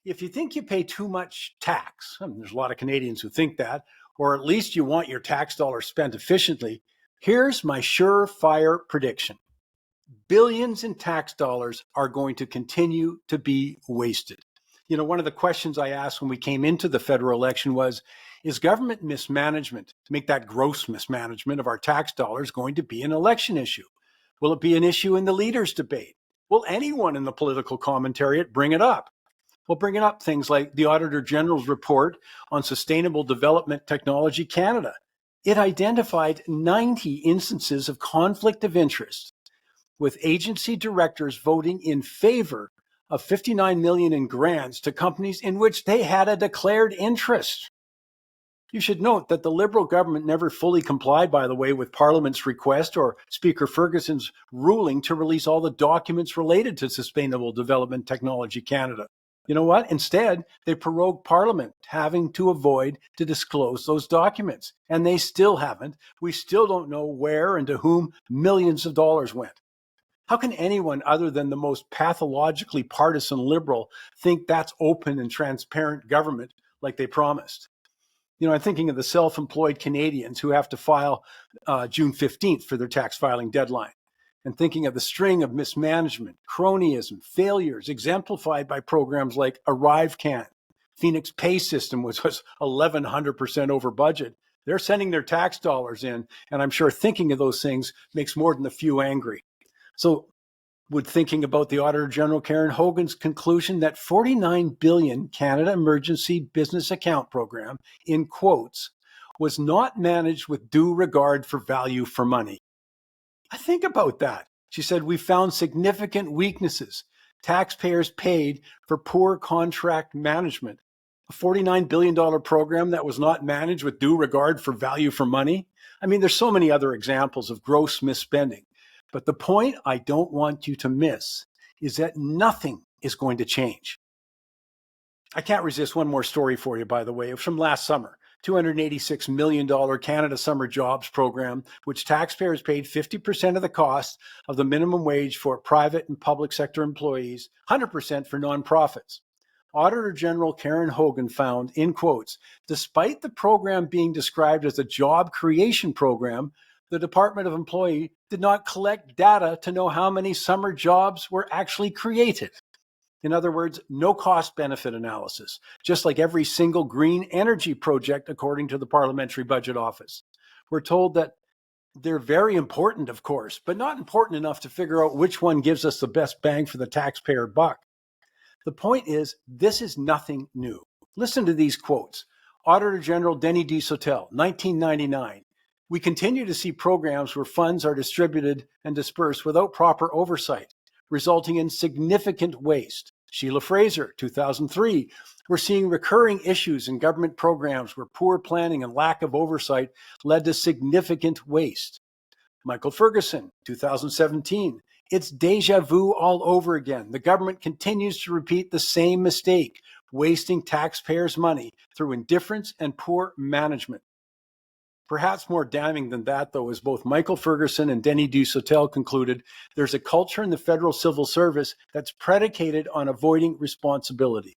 If you think you pay too much tax, there's a lot of Canadians who think that, or at least you want your tax dollars spent efficiently, here's my surefire prediction. Billions in tax dollars are going to continue to be wasted. One of the questions I asked when we came into the federal election was, is government mismanagement, to make that gross mismanagement of our tax dollars, going to be an election issue? Will it be an issue in the leaders' debate? Will anyone in the political commentariat bring it up? Well, bringing up things like the Auditor General's report on Sustainable Development Technology Canada. It identified 90 instances of conflict of interest, with agency directors voting in favor of $59 million in grants to companies in which they had a declared interest. You should note that the Liberal government never fully complied, by the way, with Parliament's request or Speaker Ferguson's ruling to release all the documents related to Sustainable Development Technology Canada. You know what? Instead, they prorogued Parliament, having to avoid to disclose those documents. And they still haven't. We still don't know where and to whom millions of dollars went. How can anyone other than the most pathologically partisan Liberal think that's open and transparent government like they promised? I'm thinking of the self-employed Canadians who have to file June 15th for their tax filing deadline, and thinking of the string of mismanagement, cronyism, failures exemplified by programs like ArriveCan. Phoenix Pay System was 1,100% over budget. They're sending their tax dollars in, and I'm sure thinking of those things makes more than a few angry. So would thinking about the Auditor General Karen Hogan's conclusion that $49 billion Canada Emergency Business Account Program, in quotes, was not managed with due regard for value for money. I think about that. She said, we found significant weaknesses. Taxpayers paid for poor contract management. A $49 billion program that was not managed with due regard for value for money. There's so many other examples of gross misspending. But the point I don't want you to miss is that nothing is going to change. I can't resist one more story for you, by the way. It was from last summer. $286 million Canada Summer Jobs Program, which taxpayers paid 50% of the cost of the minimum wage for private and public sector employees, 100% for nonprofits. Auditor General Karen Hogan found, in quotes, despite the program being described as a job creation program, the Department of Employment did not collect data to know how many summer jobs were actually created. In other words, no cost-benefit analysis, just like every single green energy project, according to the Parliamentary Budget Office. We're told that they're very important, of course, but not important enough to figure out which one gives us the best bang for the taxpayer buck. The point is, this is nothing new. Listen to these quotes. Auditor General Denis Dusotel, 1999. We continue to see programs where funds are distributed and dispersed without proper oversight, resulting in significant waste. Sheila Fraser, 2003. We're seeing recurring issues in government programs where poor planning and lack of oversight led to significant waste. Michael Ferguson, 2017. It's deja vu all over again. The government continues to repeat the same mistake, wasting taxpayers' money through indifference and poor management. Perhaps more damning than that, though, is both Michael Ferguson and Denis Dusotel concluded there's a culture in the federal civil service that's predicated on avoiding responsibility.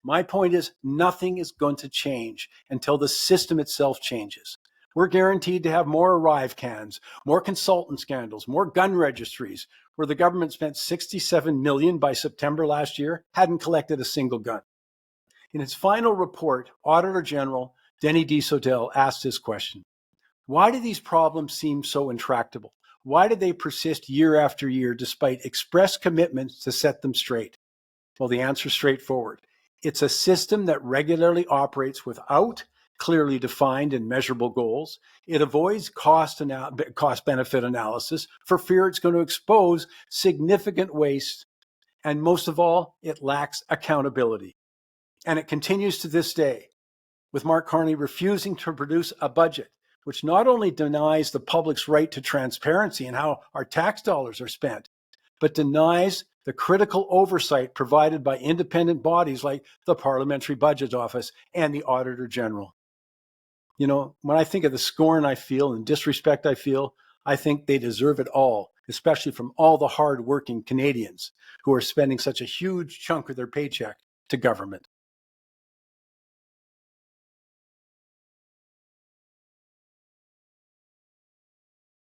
My point is, nothing is going to change until the system itself changes. We're guaranteed to have more ArriveCans, more consultant scandals, more gun registries, where the government spent $67 million by September last year, hadn't collected a single gun. In its final report, Auditor General Denis Dusotel asked this question: why do these problems seem so intractable? Why do they persist year after year despite express commitments to set them straight? Well, the answer is straightforward. It's a system that regularly operates without clearly defined and measurable goals. It avoids cost-benefit analysis for fear it's going to expose significant waste. And most of all, it lacks accountability. And it continues to this day, with Mark Carney refusing to produce a budget, which not only denies the public's right to transparency in how our tax dollars are spent, but denies the critical oversight provided by independent bodies like the Parliamentary Budget Office and the Auditor General. When I think of the scorn I feel and disrespect I feel, I think they deserve it all, especially from all the hard-working Canadians who are spending such a huge chunk of their paycheck to government.